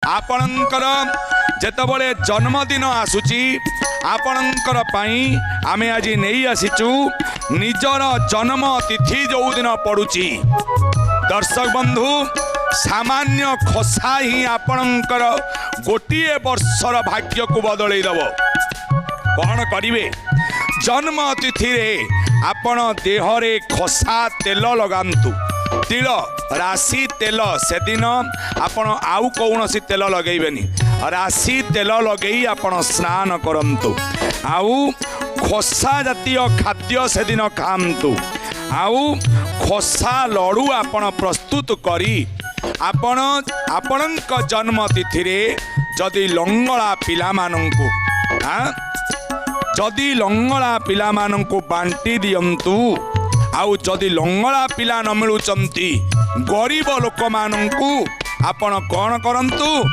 आपणकर जेतबले जन्मदिन आसुची आपणकर पाई आमे आज नहीं आसीचु निजर जन्म तिथि जो दिन पड़ुची। दर्शक बंधु सामान्य खसा ही आपणकर गोटे वर्षर भाग्य को बदल दब। कौन करिवे जन्म तिथि रे आपण देहरे खसा तेल लगांतु तिल राशि तेल से दिन आपण आउ कौन सी तेल लगेबेनी राशि तेल लगे आपण स्नान करंतु आउ खसा जातीय खाद्य से दिन खांतु आउ खसा लड़ू आपण प्रस्तुत करी आपण आपणक जन्म तिथि रे जदि लंगड़ा पिला मानंकु जदि लंगड़ा पिला मानंकु बांटी दियंतु आउ जदि लंगड़ा पिला न मिलुचंती गरीब लोक मानंकु आपण कौन करंतु